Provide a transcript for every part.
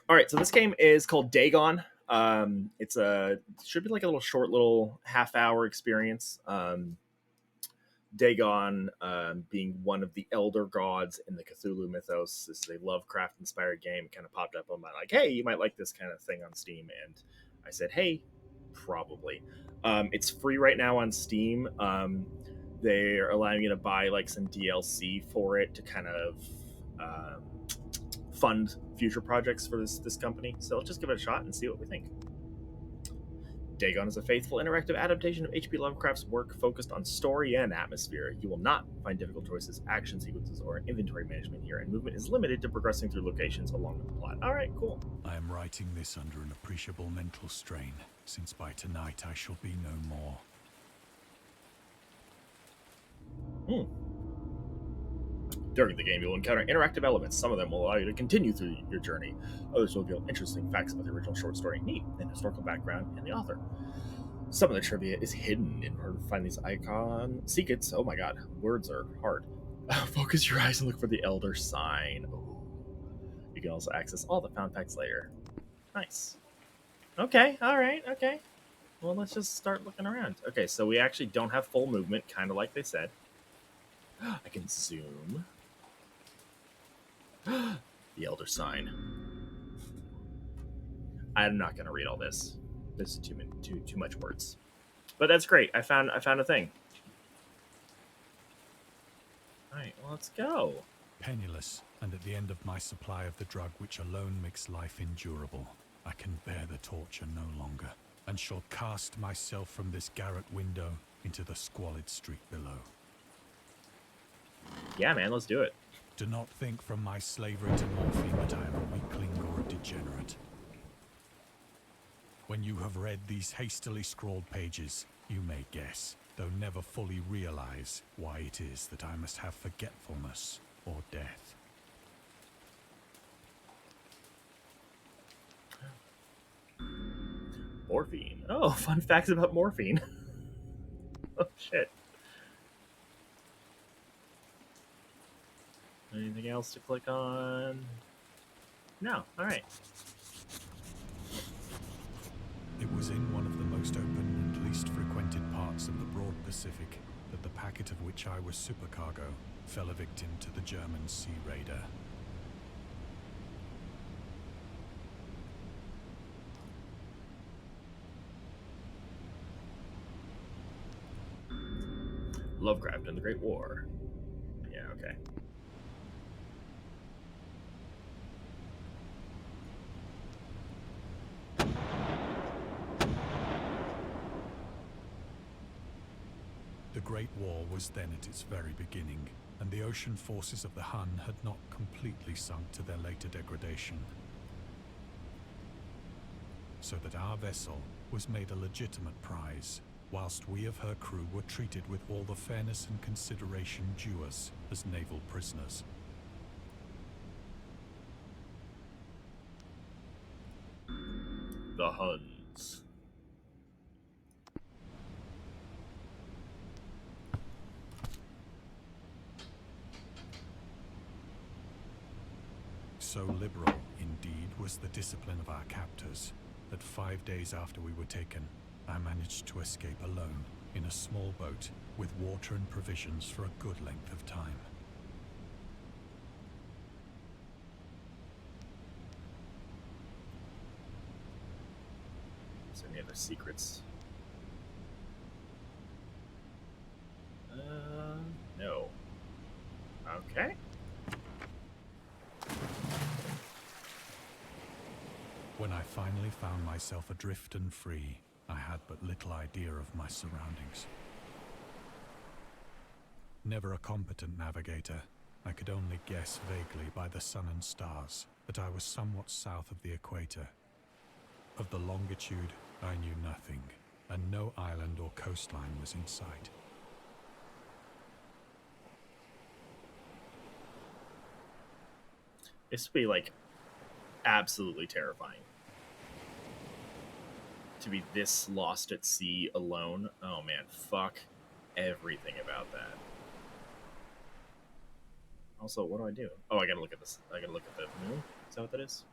All right, so this game is called Dagon. It's a should be like a little short, little half-hour experience. Dagon being one of the elder gods in the Cthulhu mythos. This is a Lovecraft-inspired game. It kind of popped up on my like, hey, you might like this kind of thing on Steam, and I said, hey, probably. It's free right now on Steam. They're allowing you to buy like some DLC for it to kind of um, fund future projects for this company. So let's just give it a shot and see what we think. Dagon is a faithful interactive adaptation of H.P. Lovecraft's work focused on story and atmosphere. You will not find difficult choices, action sequences, or inventory management here, and movement is limited to progressing through locations along with the plot. All right, cool. I am writing this under an appreciable mental strain, since by tonight I shall be no more. During the game, you'll encounter interactive elements. Some of them will allow you to continue through your journey. Others will reveal interesting facts about the original short story, neat, and historical background and the author. Some of the trivia is hidden in order to find these icon secrets. Oh my god, words are hard. Focus your eyes and look for the Elder Sign. Ooh. You can also access all the found facts later. Nice. Okay, alright, okay. Well, let's just start looking around. Okay, so we actually don't have full movement, kind of like they said. I can zoom. The Elder Sign. I'm not going to read all this. This is too much words. But that's great. I found a thing. All right, well, let's go. Penniless, and at the end of my supply of the drug which alone makes life endurable, I can bear the torture no longer, and shall cast myself from this garret window into the squalid street below. Yeah, man, let's do it. Do not think from my slavery to morphine that I am a weakling or a degenerate. When you have read these hastily scrawled pages, you may guess, though never fully realize, why it is that I must have forgetfulness or death. Morphine. Oh, fun facts about morphine. Oh, shit. Anything else to click on? No. All right. It was in one of the most open and least frequented parts of the broad Pacific that the packet of which I was supercargo fell a victim to the German sea raider. Lovecraft and the Great War. Yeah, okay. The Great War was then at its very beginning, and the ocean forces of the Hun had not completely sunk to their later degradation. So that our vessel was made a legitimate prize, whilst we of her crew were treated with all the fairness and consideration due us as naval prisoners. The HUNS. So liberal, indeed, was the discipline of our captors, that 5 days after we were taken, I managed to escape alone, in a small boat, with water and provisions for a good length of time. Is there any other secrets? No. Okay. When I finally found myself adrift and free, I had but little idea of my surroundings. Never a competent navigator, I could only guess vaguely by the sun and stars that I was somewhat south of the equator. Of the longitude, I knew nothing, and no island or coastline was in sight. This would be like absolutely terrifying. To be this lost at sea alone. Oh man, fuck everything about that. Also, what do I do? Oh, I gotta look at this. I gotta look at the moon. Is that what that is?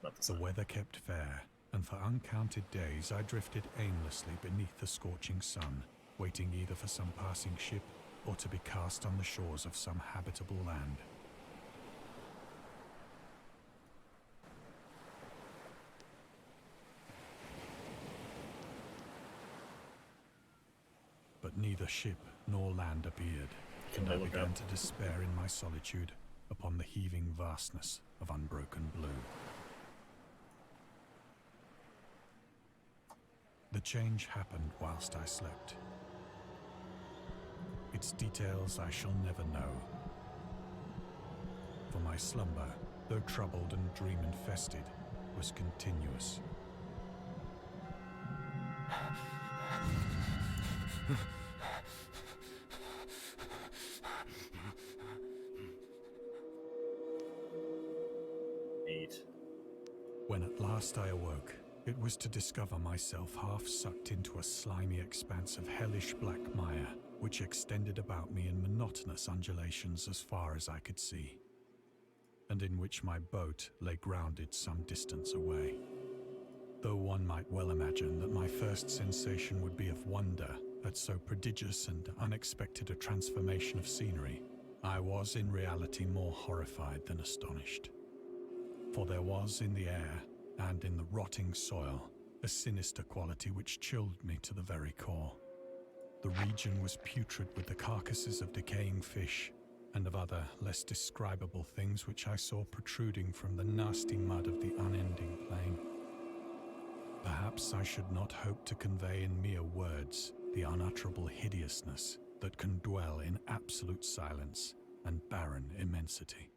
not the The sun. weather kept fair, and for uncounted days I drifted aimlessly beneath the scorching sun, waiting either for some passing ship or to be cast on the shores of some habitable land. But neither ship nor land appeared, Can and I I look began up? to despair in my solitude upon the heaving vastness of unbroken blue. The change happened whilst I slept. Its details I shall never know. For my slumber, though troubled and dream-infested, was continuous. Neat. When at last I awoke, it was to discover myself half sucked into a slimy expanse of hellish black mire, which extended about me in monotonous undulations as far as I could see, and in which my boat lay grounded some distance away. Though one might well imagine that my first sensation would be of wonder at so prodigious and unexpected a transformation of scenery, I was in reality more horrified than astonished. For there was in the air and in the rotting soil a sinister quality which chilled me to the very core. The region was putrid with the carcasses of decaying fish and of other less describable things which I saw protruding from the nasty mud of the unending plain. Perhaps I should not hope to convey in mere words the unutterable hideousness that can dwell in absolute silence and barren immensity.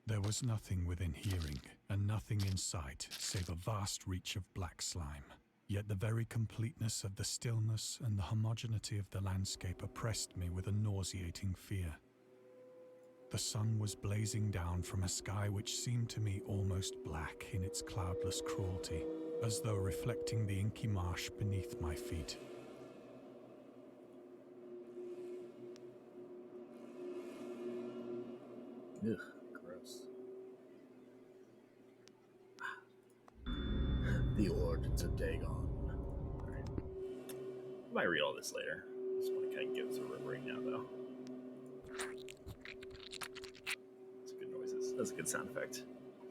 There was nothing within hearing, and nothing in sight, save a vast reach of black slime. Yet the very completeness of the stillness and the homogeneity of the landscape oppressed me with a nauseating fear. The sun was blazing down from a sky which seemed to me almost black in its cloudless cruelty, as though reflecting the inky marsh beneath my feet. Ugh, gross. The Ordinance of Dagon. Alright. I might read all this later. Just want to kind of get through it right now, though. That's good noises. That's a good sound effect.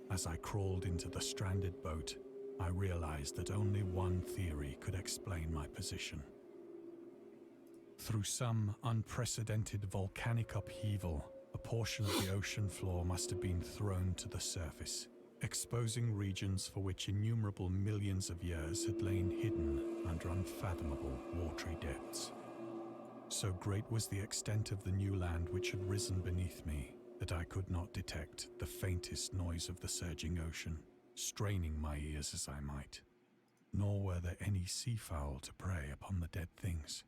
As I crawled into the stranded boat, I realized that only one theory could explain my position. Through some unprecedented volcanic upheaval, a portion of the ocean floor must have been thrown to the surface, exposing regions for which innumerable millions of years had lain hidden under unfathomable watery depths. So great was the extent of the new land which had risen beneath me that I could not detect the faintest noise of the surging ocean, straining my ears as I might. Nor were there any seafowl to prey upon the dead things.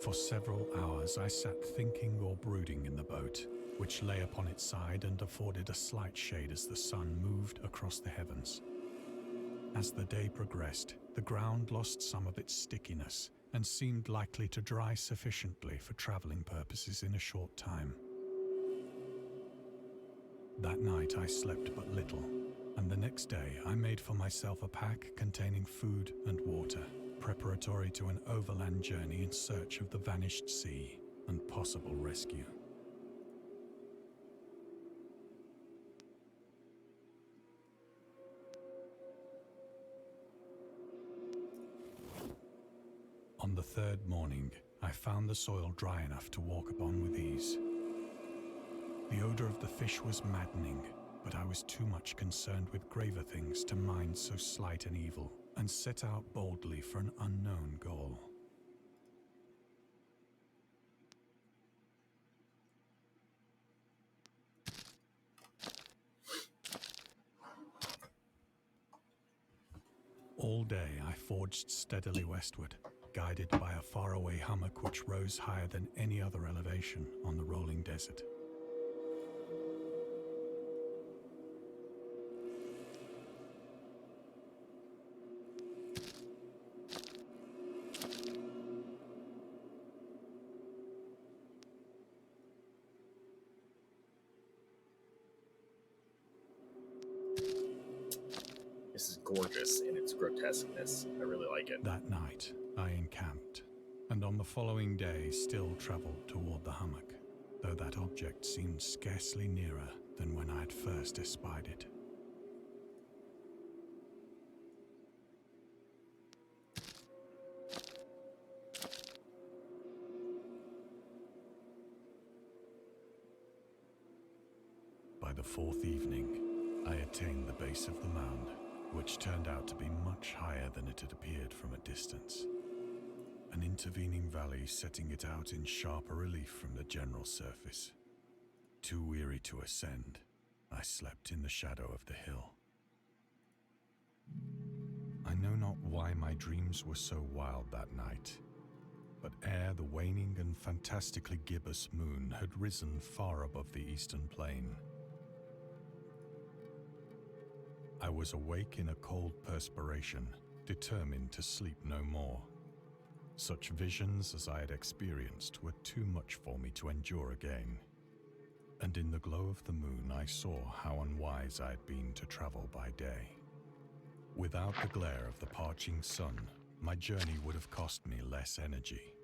For several hours I sat thinking or brooding in the boat, which lay upon its side and afforded a slight shade as the sun moved across the heavens. As the day progressed, the ground lost some of its stickiness and seemed likely to dry sufficiently for traveling purposes in a short time. That night I slept but little, and the next day I made for myself a pack containing food and water, preparatory to an overland journey in search of the vanished sea and possible rescue. On the third morning, I found the soil dry enough to walk upon with ease. The odor of the fish was maddening, but I was too much concerned with graver things to mind so slight an evil, and set out boldly for an unknown goal. All day I forged steadily westward, guided by a faraway hummock which rose higher than any other elevation on the rolling desert. gorgeous in its grotesqueness. I really like it. That night, I encamped, and on the following day still travelled toward the hummock, though that object seemed scarcely nearer than when I had first espied it. By the fourth evening, I attained the base of the mound, which turned out to be much higher than it had appeared from a distance. An intervening valley setting it out in sharper relief from the general surface. Too weary to ascend, I slept in the shadow of the hill. I know not why my dreams were so wild that night, but ere the waning and fantastically gibbous moon had risen far above the eastern plain, I was awake in a cold perspiration, determined to sleep no more. Such visions as I had experienced were too much for me to endure again, and in the glow of the moon I saw how unwise I had been to travel by day. Without the glare of the parching sun, my journey would have cost me less energy.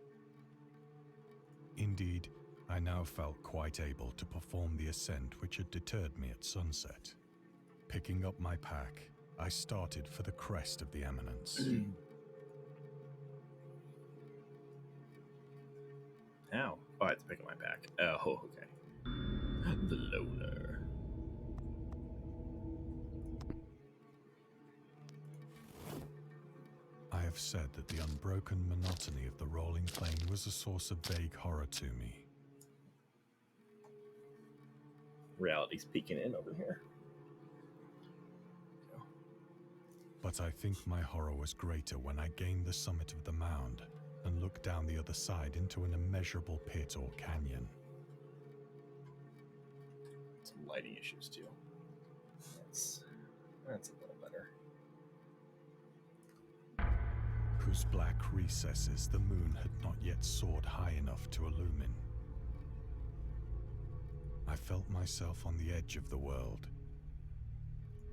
Indeed, I now felt quite able to perform the ascent which had deterred me at sunset. Picking up my pack, I started for the crest of the eminence. How? Oh, I have to pick up my pack. Oh, okay. The loner. I have said that the unbroken monotony of the rolling plain was a source of vague horror to me. Reality's peeking in over here. But I think my horror was greater when I gained the summit of the mound and looked down the other side into an immeasurable pit or canyon. Some lighting issues too. That's a little better. Whose black recesses the moon had not yet soared high enough to illumine. I felt myself on the edge of the world,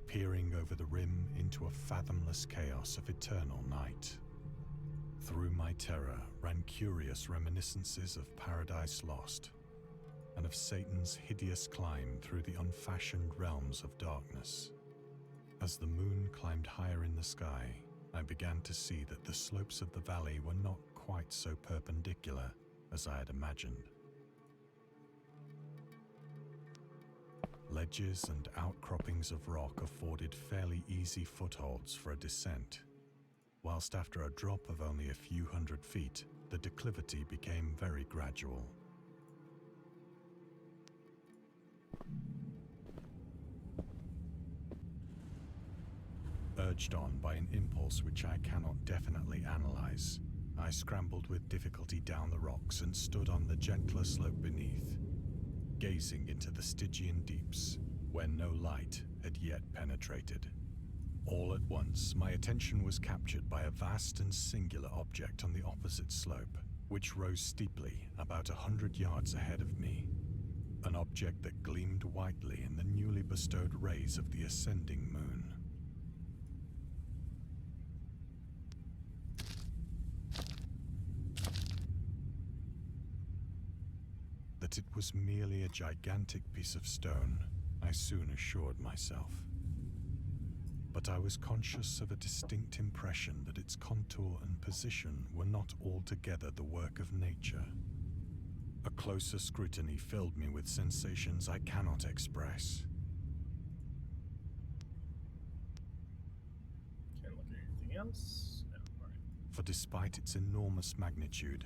peering over the rim into a fathomless chaos of eternal night. Through my terror ran curious reminiscences of Paradise Lost, and of Satan's hideous climb through the unfashioned realms of darkness. As the moon climbed higher in the sky, I began to see that the slopes of the valley were not quite so perpendicular as I had imagined. Ledges and outcroppings of rock afforded fairly easy footholds for a descent, whilst after a drop of only a few hundred feet, the declivity became very gradual. Urged on by an impulse which I cannot definitely analyze, I scrambled with difficulty down the rocks and stood on the gentler slope beneath, gazing into the Stygian deeps, where no light had yet penetrated. All at once, my attention was captured by a vast and singular object on the opposite slope, which rose steeply about 100 yards ahead of me. An object that gleamed whitely in the newly bestowed rays of the ascending moon. That it was merely a gigantic piece of stone, I soon assured myself. But I was conscious of a distinct impression that its contour and position were not altogether the work of nature. A closer scrutiny filled me with sensations I cannot express. Can't look at anything else? No, alright. For despite its enormous magnitude,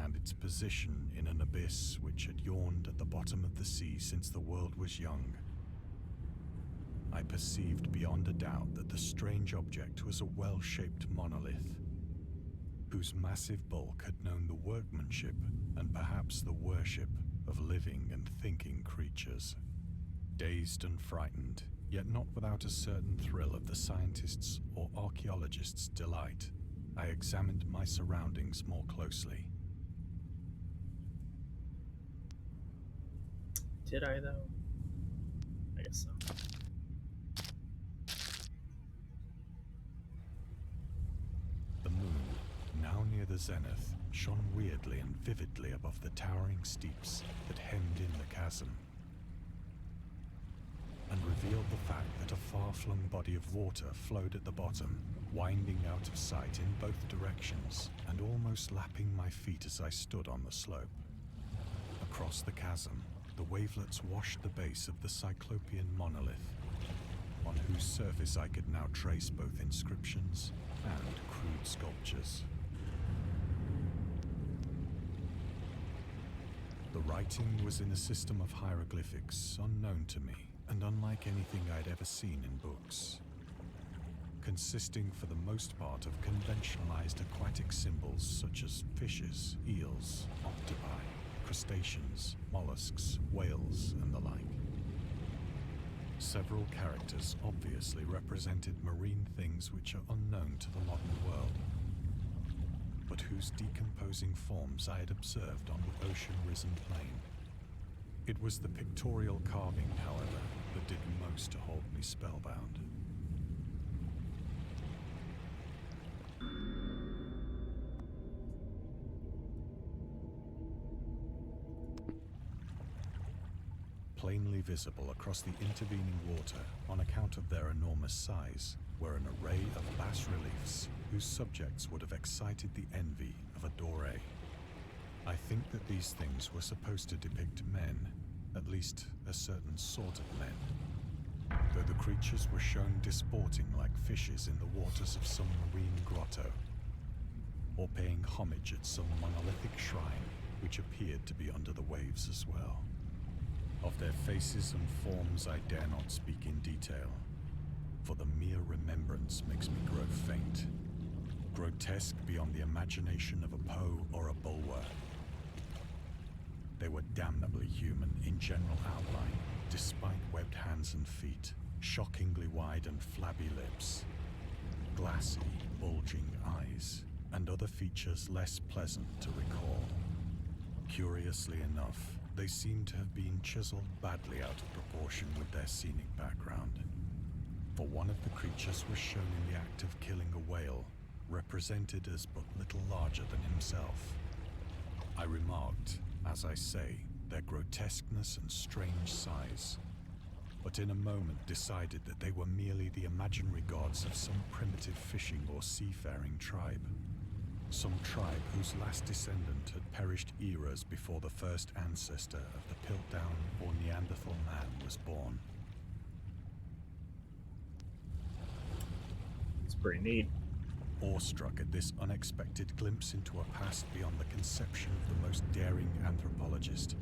and its position in an abyss which had yawned at the bottom of the sea since the world was young, I perceived beyond a doubt that the strange object was a well-shaped monolith, whose massive bulk had known the workmanship and perhaps the worship of living and thinking creatures. Dazed and frightened, yet not without a certain thrill of the scientist's or archaeologist's delight, I examined my surroundings more closely. Did I, though? I guess so. the zenith shone weirdly and vividly above the towering steeps that hemmed in the chasm, and revealed the fact that a far-flung body of water flowed at the bottom, winding out of sight in both directions and almost lapping my feet as I stood on the slope. Across the chasm, the wavelets washed the base of the Cyclopean monolith, on whose surface I could now trace both inscriptions and crude sculptures. The writing was in a system of hieroglyphics unknown to me and unlike anything I'd ever seen in books, consisting for the most part of conventionalized aquatic symbols such as fishes, eels, octopi, crustaceans, mollusks, whales, and the like. Several characters obviously represented marine things which are unknown to the modern world, but whose decomposing forms I had observed on the ocean-risen plain. It was the pictorial carving, however, that did most to hold me spellbound. Plainly visible across the intervening water, on account of their enormous size, were an array of bas-reliefs whose subjects would have excited the envy of a Doré. I think that these things were supposed to depict men, at least a certain sort of men, though the creatures were shown disporting like fishes in the waters of some marine grotto, or paying homage at some monolithic shrine which appeared to be under the waves as well. Of their faces and forms I dare not speak in detail, for the mere remembrance makes me grow faint, grotesque beyond the imagination of a Poe or a Bulwer. They were damnably human in general outline, despite webbed hands and feet, shockingly wide and flabby lips, glassy, bulging eyes, and other features less pleasant to recall. Curiously enough, they seem to have been chiseled badly out of proportion with their scenic background, for one of the creatures was shown in the act of killing a whale, represented as but little larger than himself. I remarked, as I say, their grotesqueness and strange size, but in a moment decided that they were merely the imaginary gods of some primitive fishing or seafaring tribe. Some tribe whose last descendant had perished eras before the first ancestor of the Piltdown or Neanderthal man was born. It's pretty neat. Awestruck at this unexpected glimpse into a past beyond the conception of the most daring anthropologist.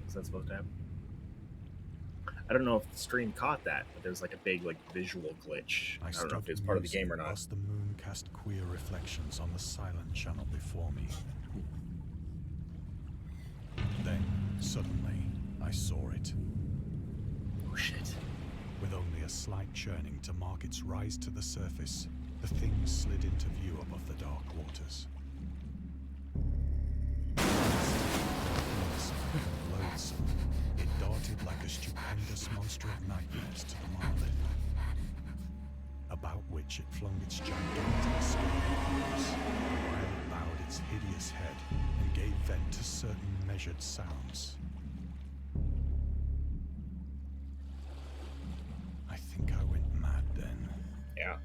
Is that supposed to happen? I don't know if the stream caught that, but there's like a big visual glitch. I don't know if it was part of the game or not. As the moon cast queer reflections on the silent channel before me. Then, suddenly, I saw it. Oh shit. With only a slight churning to mark its rise to the surface, the thing slid into view above the dark waters. Loathsome, it darted like a stupendous monster of nightmares to the monolith, about which it flung its gigantic scaly arms, while it bowed its hideous head and gave vent to certain measured sounds. I think I went mad then. Yeah.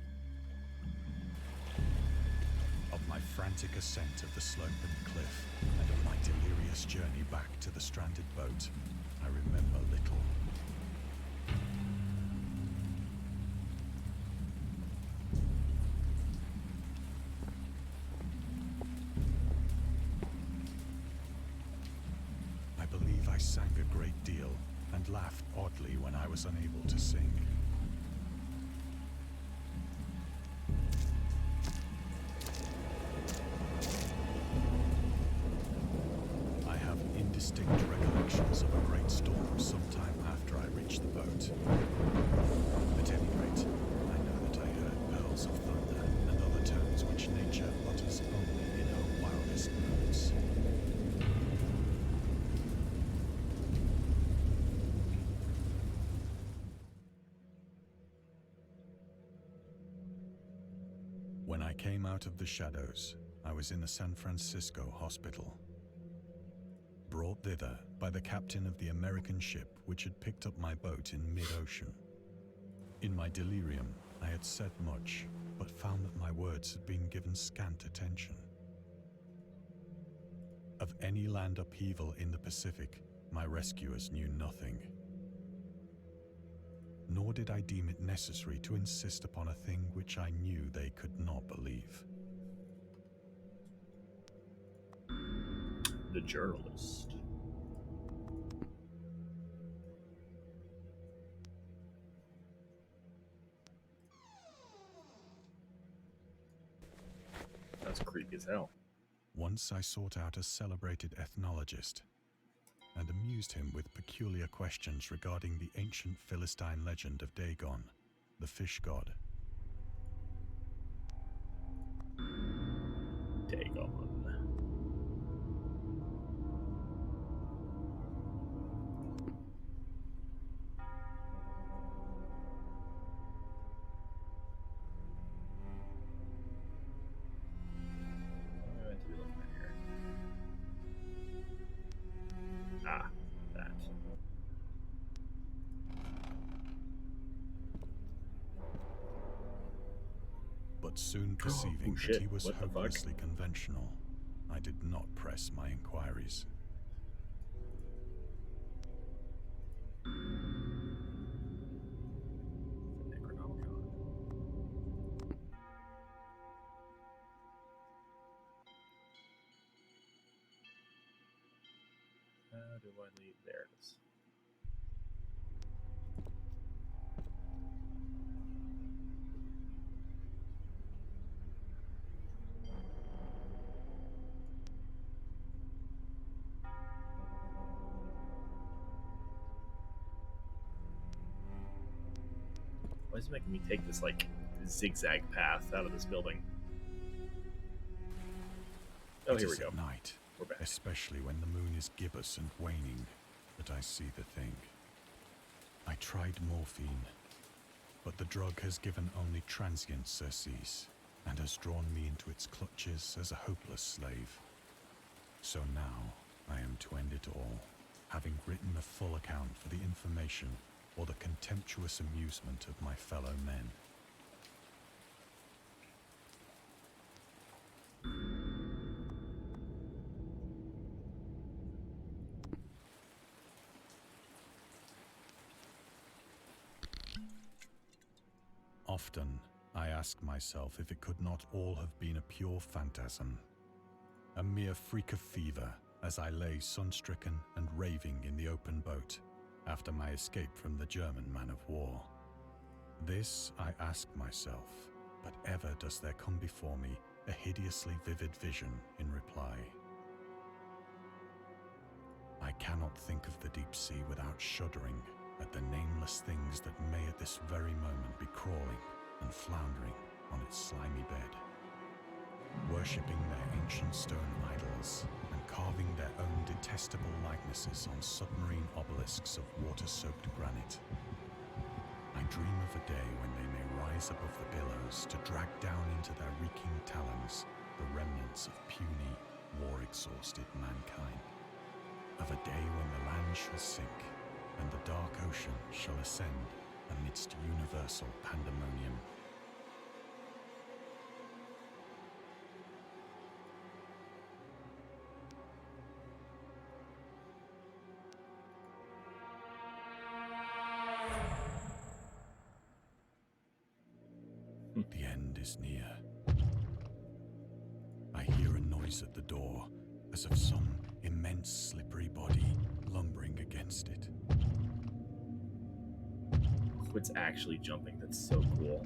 Of my frantic ascent of the slope and cliff, and of my delirious journey back to the stranded boat, I remember little. I believe I sang a great deal, and laughed oddly when I was unable to sing. Distinct recollections of a great storm sometime after I reached the boat. At any rate, I know that I heard pearls of thunder and other tones which nature utters only in her wildest moods. When I came out of the shadows, I was in a San Francisco hospital, brought thither by the captain of the American ship which had picked up my boat in mid-ocean. In my delirium, I had said much, but found that my words had been given scant attention. Of any land upheaval in the Pacific, my rescuers knew nothing. Nor did I deem it necessary to insist upon a thing which I knew they could not believe. The journalist. That's creepy as hell. Once I sought out a celebrated ethnologist and amused him with peculiar questions regarding the ancient Philistine legend of Dagon, the fish god. Dagon. That. But soon perceiving shit. that he was What the fuck? hopelessly conventional, I did not press my inquiries. Necronomicon. How do I leave? There it is. Why is it making me take this, like, zigzag path out of this building? Oh, It here we is go. at night, We're back. especially when the moon is gibbous and waning, that I see the thing. I tried morphine, but the drug has given only transient surcease and has drawn me into its clutches as a hopeless slave. So now I am to end it all, having written a full account for the information or the contemptuous amusement of my fellow men. Often, I ask myself if it could not all have been a pure phantasm, a mere freak of fever as I lay sun-stricken and raving in the open boat after my escape from the German man of war. This I ask myself, but ever does there come before me a hideously vivid vision in reply. I cannot think of the deep sea without shuddering at the nameless things that may at this very moment be crawling and floundering on its slimy bed, worshipping their ancient stone idols and carving their own detestable likenesses on submarine obelisks of water-soaked granite. I dream of a day when they may rise above the billows to drag down into their reeking talons the remnants of puny, war-exhausted mankind. Of a day when the land shall sink and the dark ocean shall ascend amidst universal pandemonium. The end is near. I hear a noise at the door, as of some immense slippery body lumbering against it. It's actually jumping. That's so cool.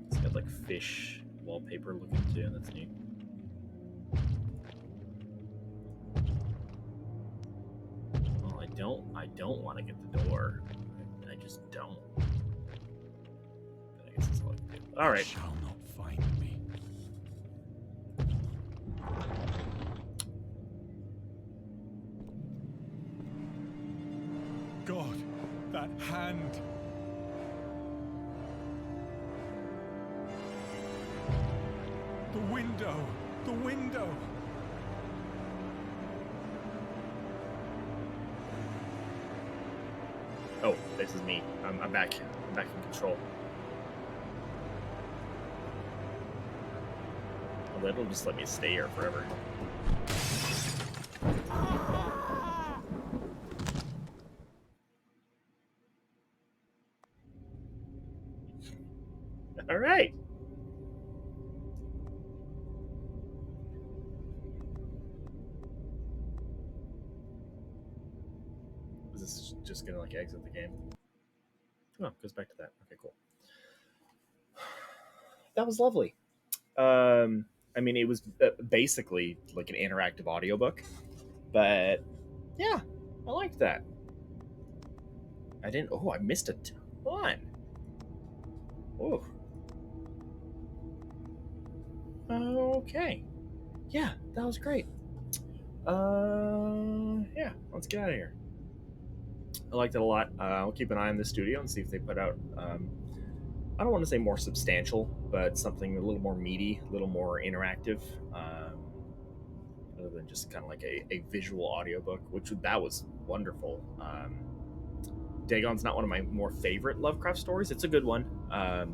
It's got like fish wallpaper looking too. That's neat. Well, I don't want to get the door. I just don't. I guess that's all I can do. All right. Shall not find me. God, that hand! window! The window! Oh, this is me. I'm back. I'm back in control. Well, it'll just let me stay here forever. All right. Is this just gonna like exit the game? Oh, it goes back to that. Okay, cool. That was lovely. I mean, it was basically like an interactive audiobook, but yeah, I liked that. I didn't. Oh, I missed a ton. Oh. Okay. Yeah, that was great. Yeah, let's get out of here. I liked it a lot. I'll keep an eye on the studio and see if they put out. I don't want to say more substantial, but something a little more meaty, a little more interactive, other than just kind of like a visual audiobook, which that was wonderful. Dagon's not one of my more favorite Lovecraft stories. It's a good one.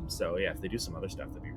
So yeah, if they do some other stuff, that'd be